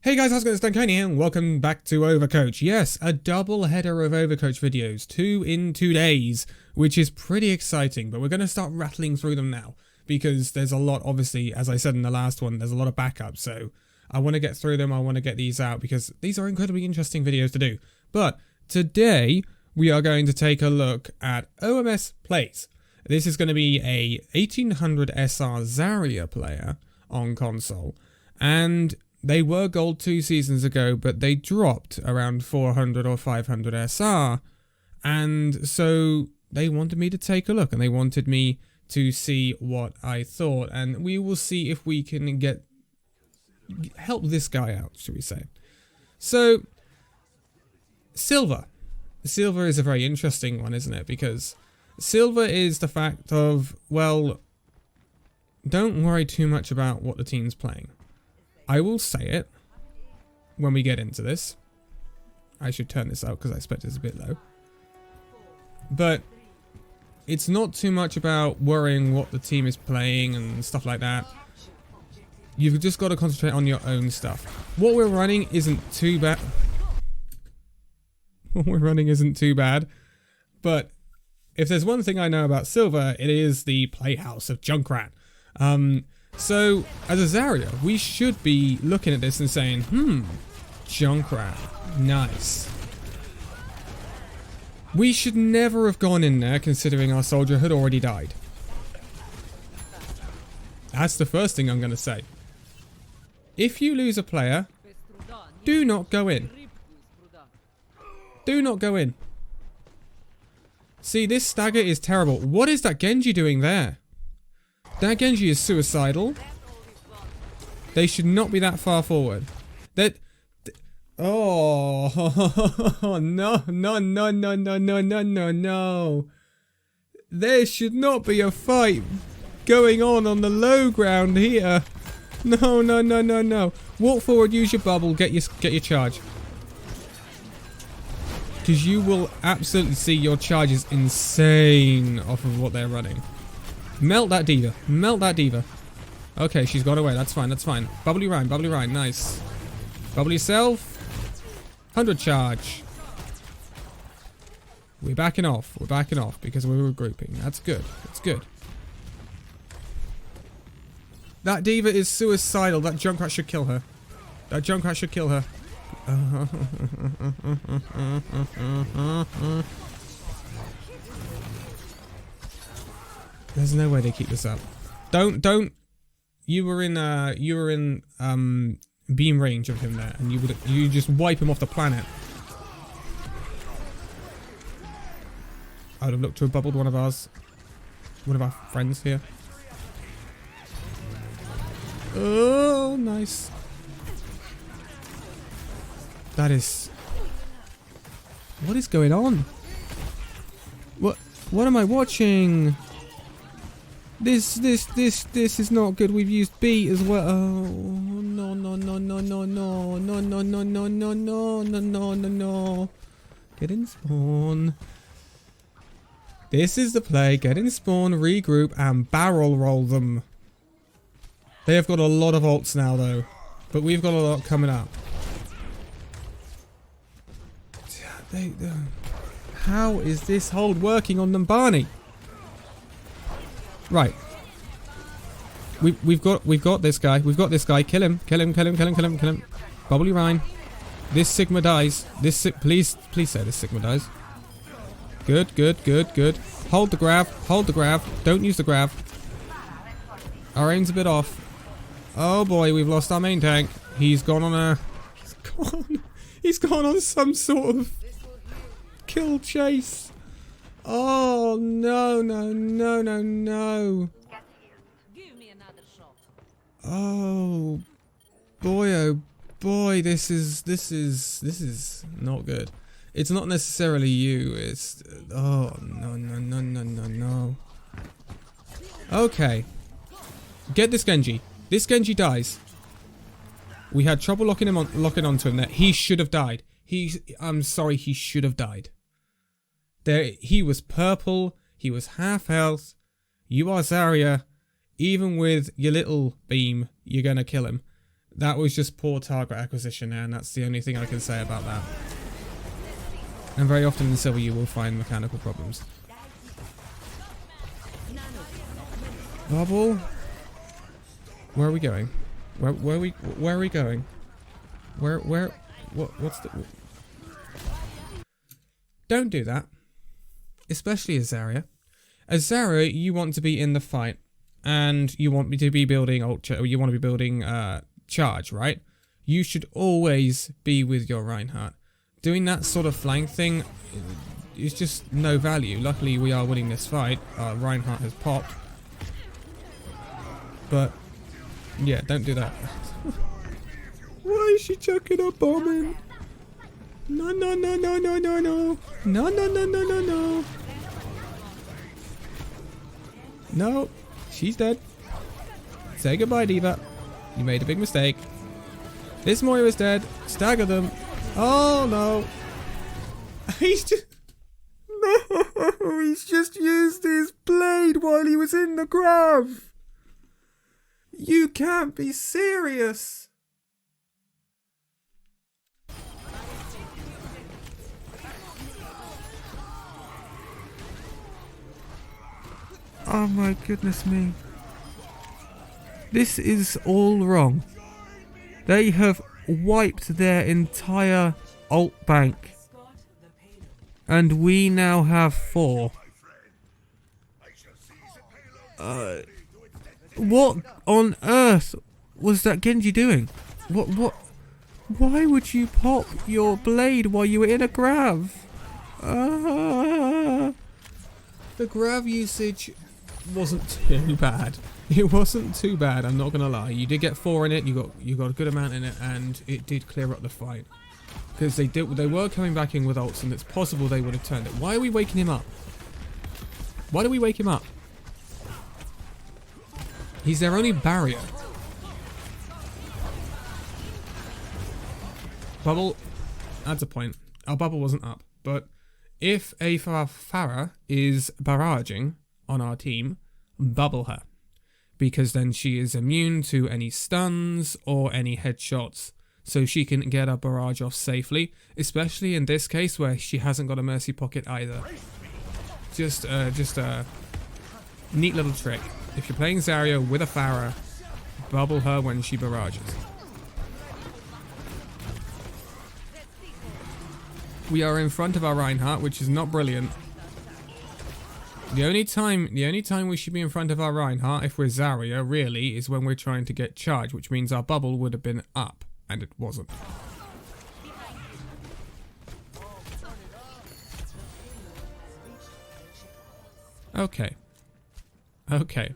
Hey guys, how's it going? It's Danconia here, and welcome back to Overcoach. Yes, a double header of Overcoach videos, 2 in 2 days, which is pretty exciting, but we're going to start rattling through them now, because there's a lot, obviously, as I said in the last one, there's a lot of backups, so I want to get through them, I want to get these out, because these are incredibly interesting videos to do. But today, we are going to take a look at OMS Plays. This is going to be a 1800 SR Zarya player on console, and they were gold 2 seasons ago, but they dropped around 400 or 500 SR, and so they wanted me to take a look, and they wanted me to see what I thought, and we will see if we can help this guy out, should we say. So, Silver. Silver is a very interesting one, isn't it? Because Silver is the fact of, well, don't worry too much about what the team's playing. I will say it when we get into this. I should turn this up because I expect it's a bit low. But it's not too much about worrying what the team is playing and stuff like that. You've just got to concentrate on your own stuff. What we're running isn't too bad. What we're running isn't too bad. But if there's one thing I know about Silver, it is the playhouse of Junkrat. So, as a Zarya, we should be looking at this and saying, Junkrat, nice. We should never have gone in there considering our soldier had already died. That's the first thing I'm going to say. If you lose a player, do not go in. Do not go in. See, this stagger is terrible. What is that Genji doing there? That Genji is suicidal. They should not be that far forward. Oh, no. There should not be a fight going on the low ground here. No. Walk forward, use your bubble, get your charge. Because you will absolutely see your charge is insane off of what they're running. Melt that diva. Melt that diva. Okay, she's got away. That's fine. That's fine. Bubbly Rhine. Nice. Bubbly self. 100 charge. We're backing off. We're backing off because we're regrouping. That's good. That's good. That diva is suicidal. That Junkrat should kill her. That Junkrat should kill her. There's no way they keep this up. Don't. You were in beam range of him there, and you just wipe him off the planet. I would have looked to have bubbled one of our friends here. Oh, nice. That is. What is going on? What am I watching? This is not good. We've used beat as well. Oh, no. Get in spawn. This is the play. Get in spawn, regroup, and barrel roll them. They have got a lot of ults now, though. But we've got a lot coming up. How is this hold working on Numbani? Right. We've got this guy. We've got this guy. Kill him. Bubbly Rhine. This Sigma dies. Please say this Sigma dies. Good. Hold the grab. Don't use the grab. Our aim's a bit off. Oh boy, we've lost our main tank. He's gone on He's gone on some sort of kill chase. Oh no. Give me another shot. Oh boy, this is not good. It's not necessarily you, it's oh no. Okay. Get this Genji. This Genji dies. We had trouble locking onto him there. He should have died. I'm sorry, he should have died. He was purple, he was half health. You are Zarya. Even with your little beam, you're gonna kill him. That was just poor target acquisition, and that's the only thing I can say about that. And very often in silver you will find mechanical problems. Bubble? Where are we going? Where are we going? What's the... Don't do that. Especially as Zarya. As Zarya, you want to be in the fight. And you want me to be building you want to be building charge, right? You should always be with your Reinhardt. Doing that sort of flank thing is just no value. Luckily, we are winning this fight. Reinhardt has popped. But, yeah, don't do that. Why is she chucking a bomb in? No, no, no, no, no, no, no. No, no, no, no, no, no. No, she's dead. Say goodbye, D.Va. You made a big mistake. This Moira is dead. Stagger them. Oh, no. He's just... No, he's just used his blade while he was in the grave. You can't be serious. Oh my goodness me. This is all wrong. They have wiped their entire ult bank. And we now have 4. What on earth was that Genji doing? What? Why would you pop your blade while you were in a grav? The grav usage wasn't too bad. It wasn't too bad, I'm not gonna lie. You did get 4 in it, you got a good amount in it, and it did clear up the fight. Because they were coming back in with ults, and it's possible they would have turned it. Why are we waking him up? Why do we wake him up? He's their only barrier. Bubble adds a point. Our bubble wasn't up, but if a Farah is barraging on our team, bubble her. Because then she is immune to any stuns or any headshots, so she can get a barrage off safely, especially in this case where she hasn't got a mercy pocket either. Just a neat little trick. If you're playing Zarya with a Farah, bubble her when she barrages. We are in front of our Reinhardt, which is not brilliant. The only time we should be in front of our Reinhardt, if we're Zarya, really, is when we're trying to get charged, which means our bubble would have been up, and it wasn't. Okay. Okay.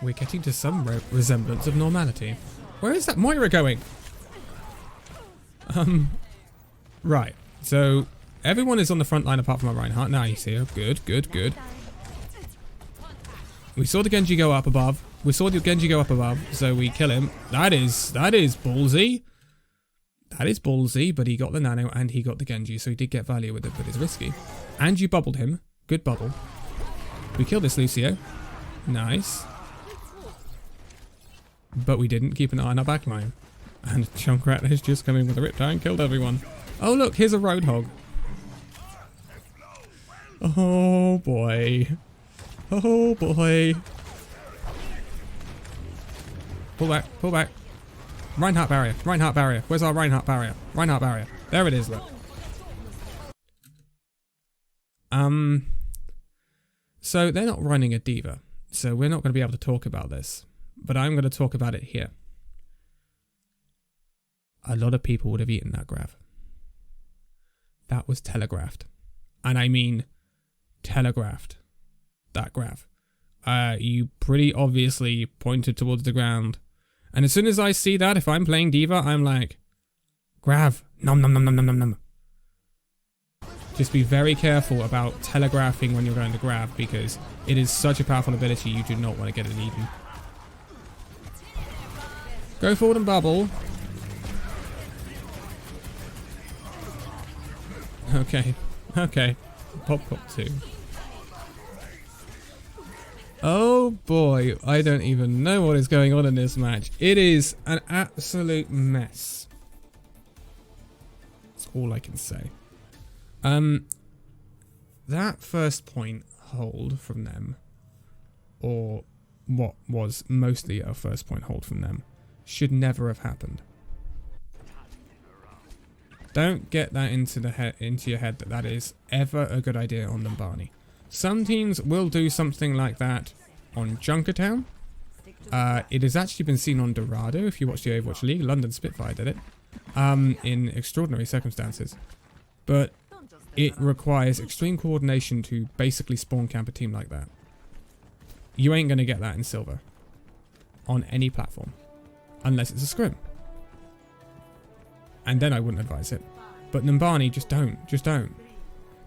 We're getting to some resemblance of normality. Where is that Moira going? Right. So, everyone is on the front line apart from our Reinhardt. Nice here. Good, good, good. We saw the Genji go up above. So we kill him. That is ballsy. That is ballsy, but he got the nano and he got the Genji, so he did get value with it, but it's risky. And you bubbled him. Good bubble. We killed this Lucio. Nice. But we didn't keep an eye on our backline. And Junkrat has just come in with a Riptide and killed everyone. Oh look, here's a Roadhog. Oh boy. Oh boy. Pull back, pull back. Reinhardt barrier, Reinhardt barrier. Where's our Reinhardt barrier? Reinhardt barrier. There it is, look. So they're not running a D.Va. So we're not going to be able to talk about this. But I'm going to talk about it here. A lot of people would have eaten that grav. That was telegraphed. And I mean telegraphed. That grav. You pretty obviously pointed towards the ground. And as soon as I see that, if I'm playing D.Va, I'm like, grav, nom nom nom nom nom nom nom. Just be very careful about telegraphing when you're going to grab, because it is such a powerful ability, you do not want to get it eaten. Go forward and bubble. Okay, okay. Pop 2. Oh boy, I don't even know what is going on in this match. It is an absolute mess. That's all I can say. That first point hold from them, or what was mostly a first point hold from them, should never have happened. Don't get that into your head that that is ever a good idea on Numbani. Some teams will do something like that on Junkertown. It has actually been seen on Dorado, if you watch the Overwatch League. London Spitfire did it. In extraordinary circumstances. But it requires extreme coordination to basically spawn camp a team like that. You ain't going to get that in Silver. On any platform. Unless it's a scrim. And then I wouldn't advise it. But Numbani, just don't. Just don't.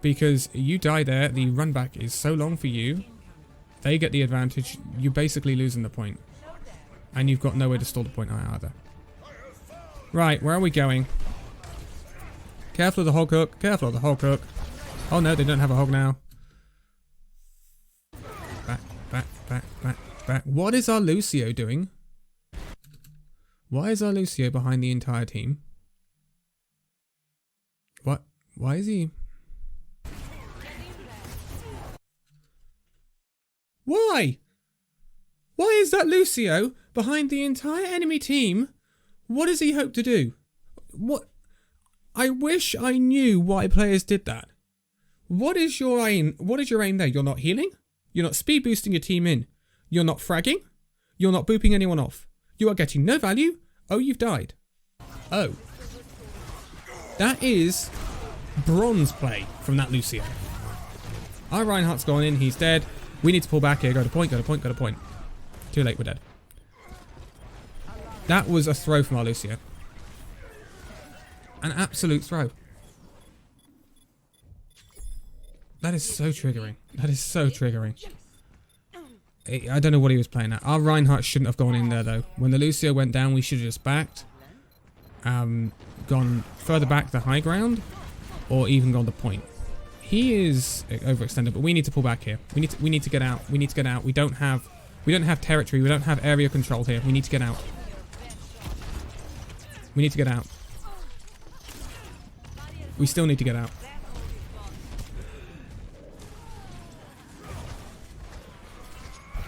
Because you die there, the run back is so long for you. They get the advantage. You're basically losing the point. And you've got nowhere to stall the point either. Right, where are we going? Careful of the hog hook. Careful of the hog hook. Oh no, they don't have a hog now. Back, back, back, back, back. What is our Lucio doing? Why is our Lucio behind the entire team? What? Why is he... Why? Why is that Lucio behind the entire enemy team? What does he hope to do? What? I wish I knew why players did that. What is your aim? What is your aim there? You're not healing? You're not speed boosting your team in? You're not fragging? You're not booping anyone off? You are getting no value? Oh, you've died. Oh. That is bronze play from that Lucio. Our Reinhardt's gone in, he's dead. We need to pull back here. Go to point, go to point, go to point. Too late, we're dead. That was a throw from our Lucio. An absolute throw. That is so triggering. That is so triggering. I don't know what he was playing at. Our Reinhardt shouldn't have gone in there, though. When the Lucio went down, we should have just backed. Gone further back the high ground. Or even gone to point. He is overextended, but we need to pull back here. We need to get out. We need to get out. We don't have territory. We don't have area control here. We need to get out. We need to get out. We still need to get out.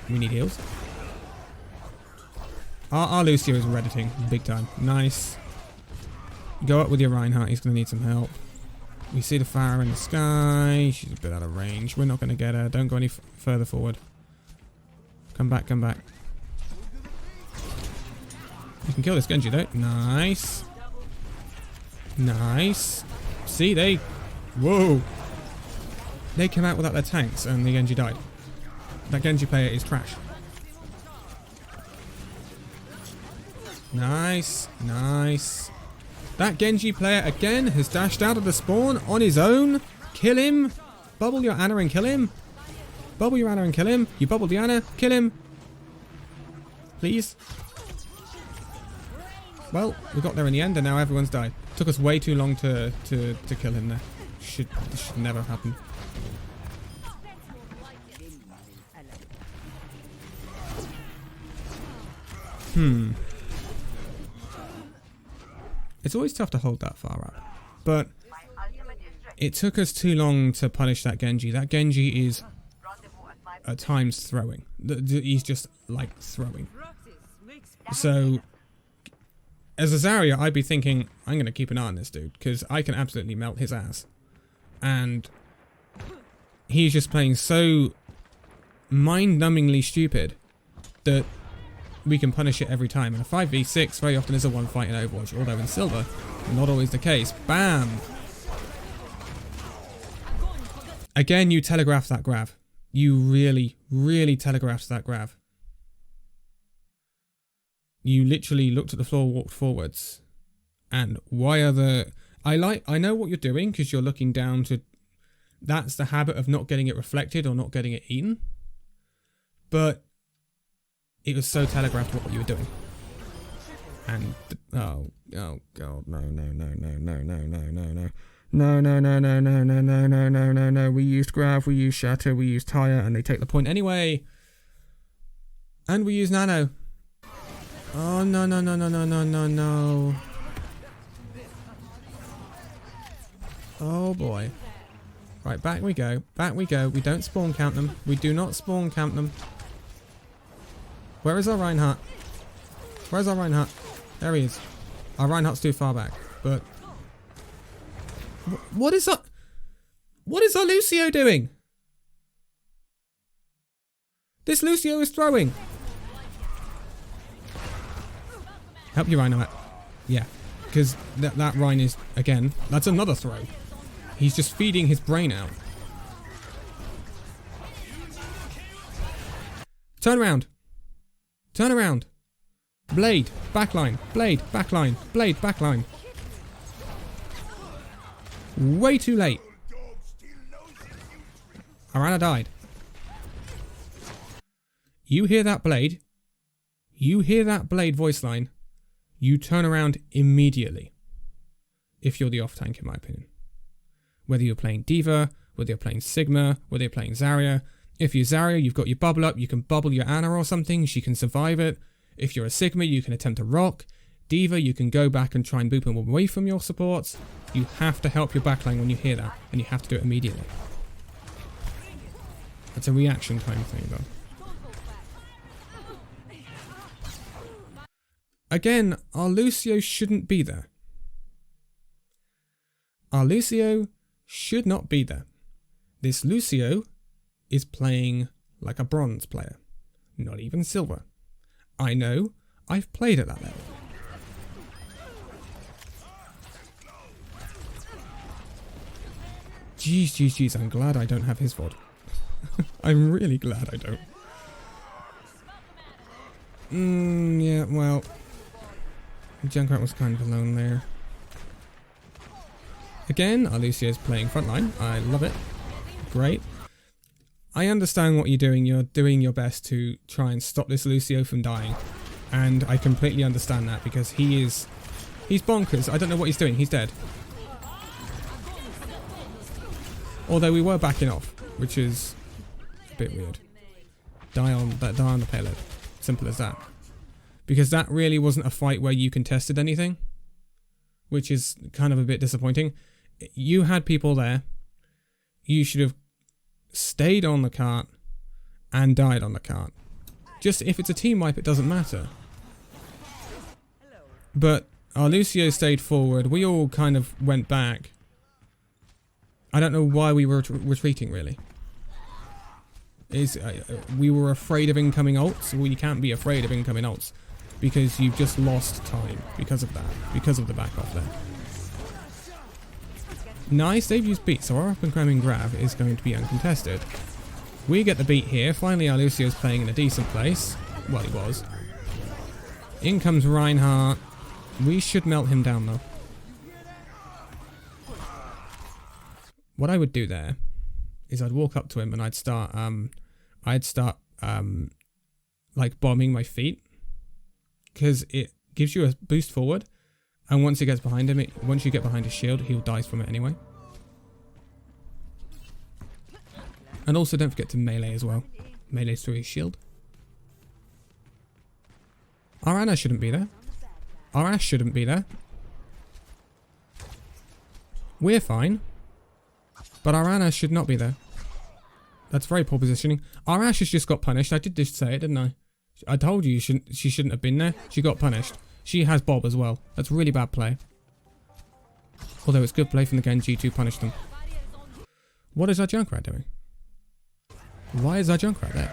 We need heals. Our Lucio is redditing big time. Nice. Go up with your Reinhardt. He's going to need some help. We see the fire in the sky. She's a bit out of range. We're not going to get her. Don't go any further forward. Come back, come back. You can kill this Genji though. Nice. Nice. See, they... Whoa. They came out without their tanks and the Genji died. That Genji player is trash. Nice. Nice. That Genji player again has dashed out of the spawn on his own. Kill him. Bubble your Ana and kill him. Bubble your Ana and kill him. You bubbled the Ana. Kill him. Please. Well, we got there in the end and now everyone's died. Took us way too long to kill him there. This should never happen. It's always tough to hold that far up. But it took us too long to punish that Genji. That Genji is at times throwing. He's just like throwing. So as a Zarya, I'd be thinking, I'm going to keep an eye on this dude because I can absolutely melt his ass. And he's just playing so mind-numbingly stupid that we can punish it every time. And a 5v6 very often is a one fight in Overwatch, although in Silver, not always the case. Bam! Again, you telegraphed that grab. You really, really telegraphed that grab. You literally looked at the floor, walked forwards. And why are the... I know what you're doing because you're looking down to... That's the habit of not getting it reflected or not getting it eaten. But it was so telegraphed what you were doing. And... oh god, no. We used Grav, we used Shatter, we used Tyre, and they take the point anyway. And we use nano. Oh, no, no, no, no, no, no, no, no. Oh, boy. Right, back we go. Back we go. We don't spawn count them. We do not spawn count them. Where is our Reinhardt? Where's our Reinhardt? There he is. Our Reinhardt's too far back, but... What is that? What is our Lucio doing? This Lucio is throwing. Help you, Reinhardt. Yeah, because that Rein is, again, that's another throw. He's just feeding his brain out. Turn around. Turn around. Blade, backline, blade, backline, blade, backline. Way too late. Arana died. You hear that blade? You hear that blade voice line? You turn around immediately. If you're the off tank, in my opinion. Whether you're playing D.Va, whether you're playing Sigma, whether you're playing Zarya. If you're Zarya, you've got your bubble up, you can bubble your Ana or something, she can survive it. If you're a Sigma, you can attempt to rock. D.Va, you can go back and try and boop them away from your supports. You have to help your backline when you hear that, and you have to do it immediately. That's a reaction time thing, though. Again, our Lucio shouldn't be there. Our Lucio should not be there. This Lucio is playing like a bronze player, not even silver. I know, I've played at that level. Jeez, I'm glad I don't have his VOD. I'm really glad I don't. Yeah, well, Junkrat was kind of alone there. Again, our Lucio's playing frontline. I love it. Great. I understand what you're doing. You're doing your best to try and stop this Lucio from dying. And I completely understand that because he's bonkers. I don't know what he's doing. He's dead. Although we were backing off, which is a bit weird. Die on the payload. Simple as that. Because that really wasn't a fight where you contested anything. Which is kind of a bit disappointing. You had people there. You should have stayed on the cart and died on the cart. Just if it's a team wipe, it doesn't matter. But our Lucio stayed forward. We all kind of went back. I don't know why we were retreating, really. We were afraid of incoming ults. Well, you can't be afraid of incoming ults. Because you've just lost time because of that. Because of the back off there. Nice, they've used beat, so our up and cramming grab is going to be uncontested. We get the beat here. Finally, our Lucio's playing in a decent place. Well, he was. In comes Reinhardt. We should melt him down, though. What I would do there is I'd walk up to him and I'd start like bombing my feet. Because it gives you a boost forward. And once it gets behind him, once you get behind his shield, he'll die from it anyway. And also don't forget to melee as well. Melee through his shield. Our Ana shouldn't be there. Our Ashe shouldn't be there. We're fine. But our Ana should not be there. That's very poor positioning. Our Ashe has just got punished. I did just say it, didn't I? I told you she shouldn't have been there. She got punished. She has Bob as well. That's really bad play. Although it's good play from the Genji to punish them. What is our Junkrat doing? Why is our Junkrat there?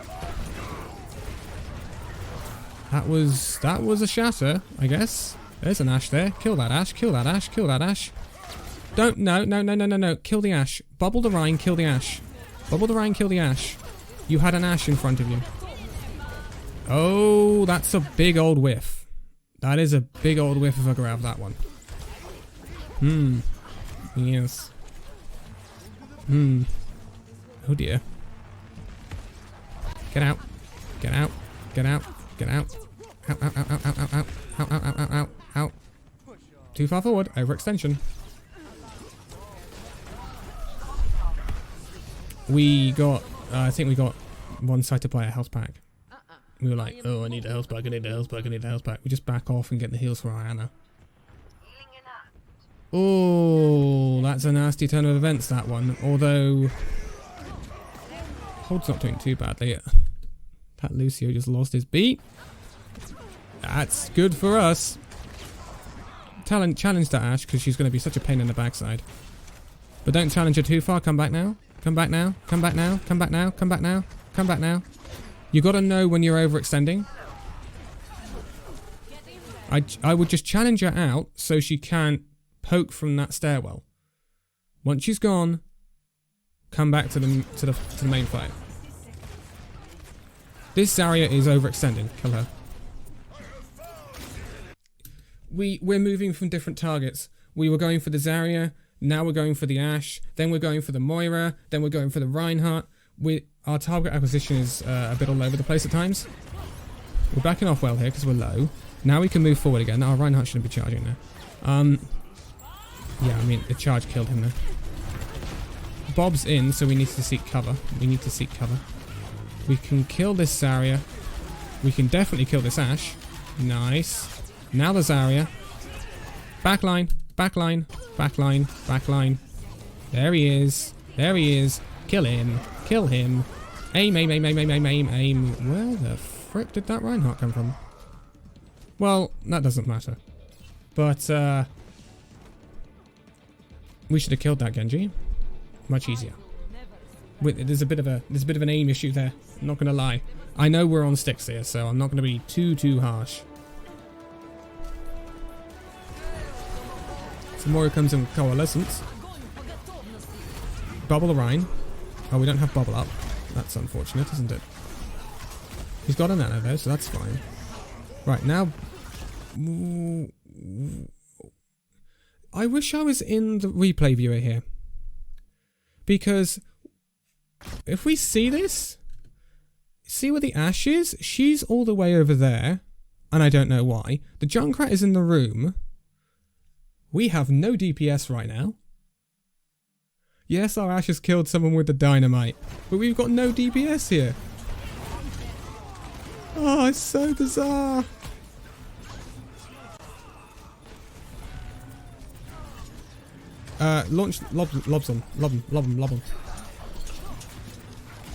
That was a shatter, I guess. There's an Ashe there. Kill that Ashe. Kill that Ashe. Kill that Ashe. Don't. No. Kill the Ashe. Bubble the Rhine. Kill the Ashe. Bubble the Rhine. Kill the Ashe. You had an Ashe in front of you. Oh, that's a big old whiff. That is a big old whiff of a grab, that one. Yes. Oh dear. Get out. Get out. Get out. Get out. Out, out, out, out, out, out, out, out, out, out, out, out. Too far forward. Overextension. We got, I think we got one-sided by a health pack. We were like, oh, I need a health pack, I need a health pack, I need a health pack. We just back off and get the heals for Ariana. Oh, that's a nasty turn of events, that one. Although, Hold's not doing too badly. That Lucio just lost his beat. That's good for us. Challenge that Ashe, because she's going to be such a pain in the backside. But don't challenge her too far. Come back now. Come back now. Come back now. Come back now. Come back now. Come back now. You got to know when you're overextending. I would just challenge her out so she can't poke from that stairwell. Once she's gone, come back to the main fight. This Zarya is overextending. Kill her. We're moving from different targets. We were going for the Zarya, now we're going for the Ashe, then we're going for the Moira, then we're going for the Reinhardt. Our target acquisition is a bit all over the place at times. We're backing off well here because we're low. Now we can move forward again. Our Reinhardt shouldn't be charging now. Yeah, I mean, the charge killed him there. Bob's in, so we need to seek cover. We need to seek cover. We can kill this Zarya. We can definitely kill this Ashe. Nice. Now the Zarya. Backline, backline, backline, backline. There he is. There he is. Kill him. Kill him. Aim, aim, aim, aim, aim, aim, aim, aim. Where the frick did that Reinhardt come from? Well, that doesn't matter. But, we should have killed that Genji. Much easier. There's a bit of an aim issue there. I'm not gonna lie. I know we're on sticks here, so I'm not gonna be too harsh. Some more comes in coalescence. Bubble the Rhine. Oh, we don't have bubble up. That's unfortunate, isn't it? He's got a nano though, so that's fine. Right, now... I wish I was in the replay viewer here. Because if we see this, see where the Ashe is? She's all the way over there, and I don't know why. The Junkrat is in the room. We have no DPS right now. Yes, our Ashe has killed someone with the dynamite, but we've got no DPS here. Oh, it's so bizarre. Launch lobs on. Lob him.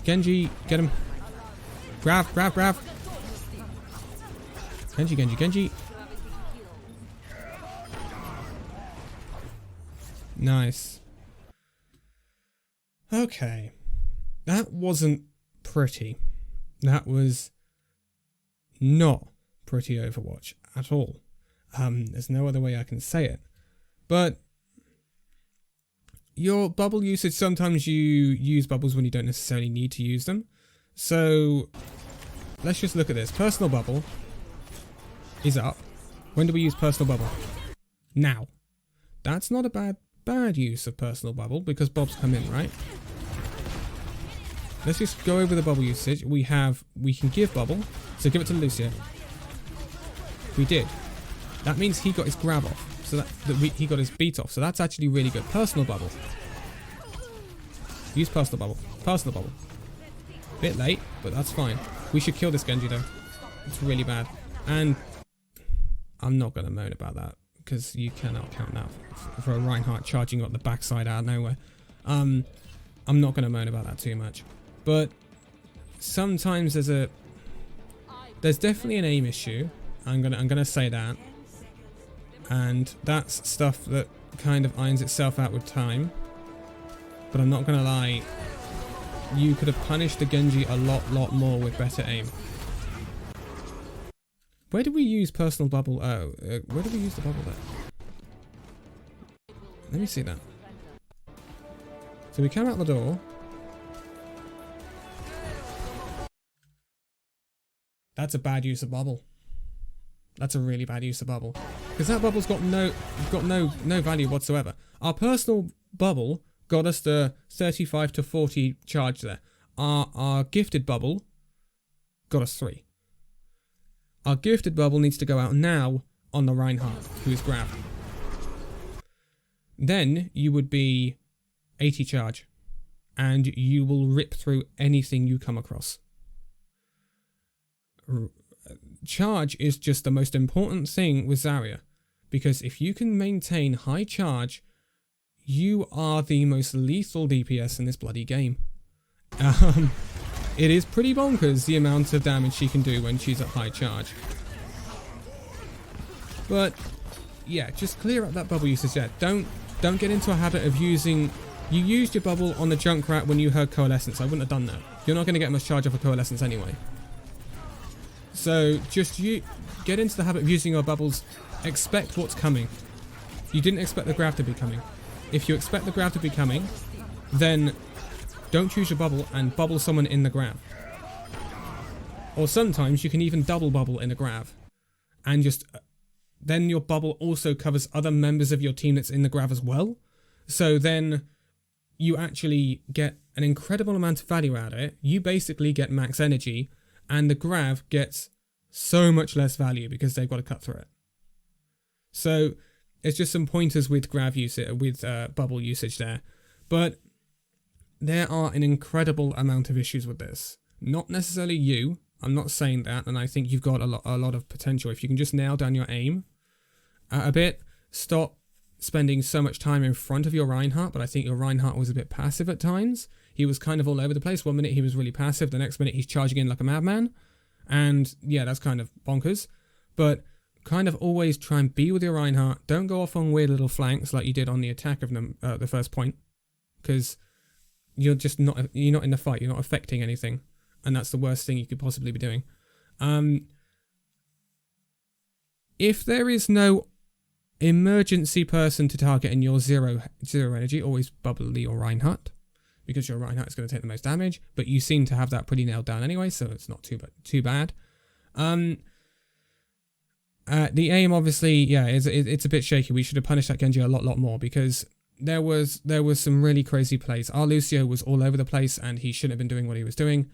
Genji, get him. Grab. Genji. Nice. Okay. That wasn't pretty. That was not pretty Overwatch at all. There's no other way I can say it. But your bubble usage, sometimes you use bubbles when you don't necessarily need to use them. So let's just look at this. Personal bubble is up. When do we use personal bubble? Now. That's not a bad use of personal bubble because Bob's come in, right? Let's just go over the bubble usage. We can give bubble, so give it to Lucio. We did. That means he got his grab off. So he got his beat off. So that's actually really good. Personal bubble. Use personal bubble. Personal bubble. Bit late, but that's fine. We should kill this Genji though. It's really bad. And I'm not going to moan about that because you cannot count that for a Reinhardt charging up the backside out of nowhere. I'm not going to moan about that too much. But sometimes there's definitely an aim issue. I'm gonna say that. And that's stuff that kind of irons itself out with time. But I'm not gonna lie, you could have punished the Genji a lot more with better aim. Where do we use personal bubble? Oh, where do we use the bubble there? Let me see that. So we come out the door. That's a bad use of bubble. That's a really bad use of bubble. Because that bubble's got no value whatsoever. Our personal bubble got us the 35 to 40 charge there. Our gifted bubble got us 3. Our gifted bubble needs to go out now on the Reinhardt, who is grabbed. Then you would be 80 charge. And you will rip through anything you come across. charge is just the most important thing with Zarya. Because if you can maintain high charge, you are the most lethal DPS in this bloody game. It is pretty bonkers the amount of damage she can do when she's at high charge. But yeah, just clear up that bubble usage there. Don't get into a habit of using... You used your bubble on the Junkrat when you heard Coalescence. I wouldn't have done that. You're not going to get much charge off of Coalescence anyway. So just you get into the habit of using your bubbles. Expect what's coming. You didn't expect the grab to be coming. If you expect the grab to be coming, then don't choose your bubble and bubble someone in the grab. Or sometimes you can even double bubble in a grab. And just... Then your bubble also covers other members of your team that's in the grab as well. So then you actually get an incredible amount of value out of it. You basically get max energy, and the grab gets so much less value because they've got to cut through it. So it's just some pointers with grab usage, with bubble usage there. But there are an incredible amount of issues with this. Not necessarily you. I'm not saying that, and I think you've got a lot of potential. If you can just nail down your aim a bit, stop spending so much time in front of your Reinhardt, but I think your Reinhardt was a bit passive at times. He was kind of all over the place. 1 minute he was really passive, the next minute he's charging in like a madman. And yeah, that's kind of bonkers. But kind of always try and be with your Reinhardt. Don't go off on weird little flanks like you did on the attack of them the first point. Because you're not in the fight, you're not affecting anything. And that's the worst thing you could possibly be doing. If there is no emergency person to target in your zero energy, always bubble your Reinhardt, because your Reinhardt is going to take the most damage, but you seem to have that pretty nailed down anyway, so it's not too bad. The aim, obviously, yeah, it's a bit shaky. We should have punished that Genji a lot more, because there was some really crazy plays. Our Lucio was all over the place, and he shouldn't have been doing what he was doing.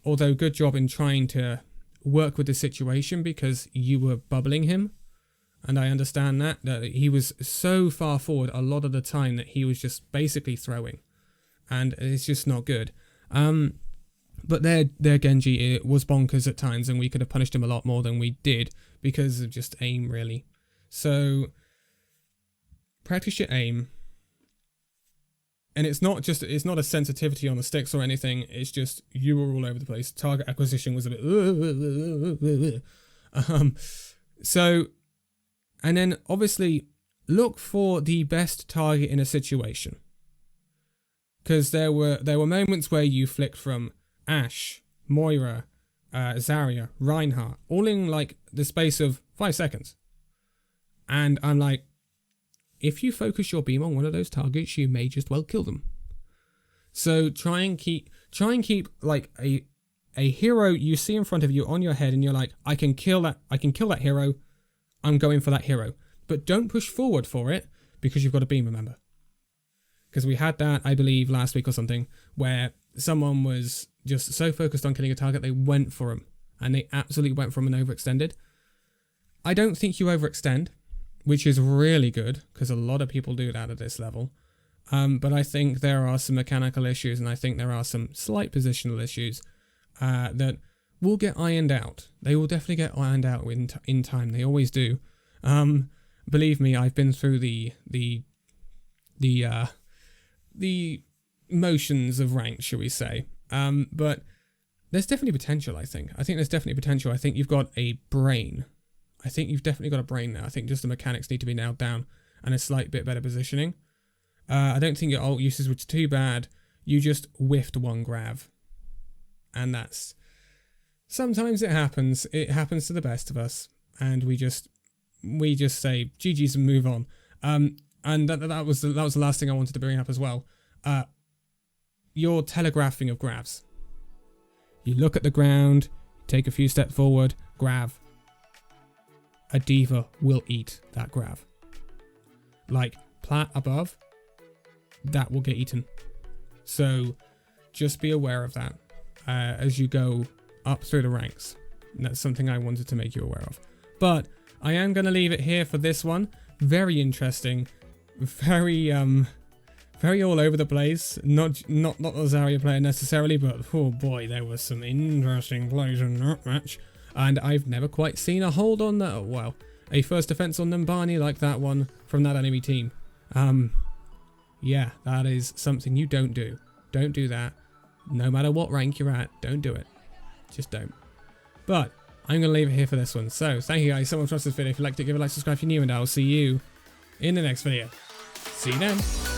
Although good job in trying to work with the situation, because you were bubbling him. And I understand that he was so far forward a lot of the time that he was just basically throwing. And it's just not good. But their Genji, it was bonkers at times, and we could have punished him a lot more than we did because of just aim, really. So practice your aim. And it's not a sensitivity on the sticks or anything. It's just you were all over the place. Target acquisition was a bit... And then, obviously, look for the best target in a situation. Because there were moments where you flicked from Ashe, Moira, Zarya, Reinhardt, all in, like, the space of 5 seconds. And I'm like, if you focus your beam on one of those targets, you may just well kill them. So try and keep like, a hero you see in front of you on your head, and you're like, I can kill that hero. I'm going for that hero. But don't push forward for it, because you've got a beam, remember? Because we had that, I believe, last week or something, where someone was just so focused on killing a target, they went for him. And they absolutely went for him and overextended. I don't think you overextend, which is really good, because a lot of people do that at this level. But I think there are some mechanical issues, and I think there are some slight positional issues that will get ironed out. They will definitely get ironed out in time. They always do. Believe me, I've been through the motions of rank, shall we say. But there's definitely potential, I think. I think there's definitely potential. I think you've got a brain. I think you've definitely got a brain now. I think just the mechanics need to be nailed down and a slight bit better positioning. I don't think your ult usage was too bad. You just whiffed one grab. And that's... Sometimes it happens. It happens to the best of us. And we just say GG's and move on. And that was the last thing I wanted to bring up as well. Your telegraphing of grabs. You look at the ground, take a few steps forward, grab. A diva will eat that grab. Like plat above, that will get eaten. So just be aware of that as you go up through the ranks. And that's something I wanted to make you aware of. But I am going to leave it here for this one. Very interesting. Very very all over the place. Not the Zarya player necessarily, but oh boy, there was some interesting plays in that match. And I've never quite seen a hold on that. Well, a first defense on Numbani like that one from that enemy team. Yeah, that is something you don't do. Don't do that. No matter what rank you're at, don't do it. Just don't. But I'm going to leave it here for this one. So thank you guys so much for watching this video. If you liked it, give it a like, subscribe if you're new, and I'll see you in the next video. See you then.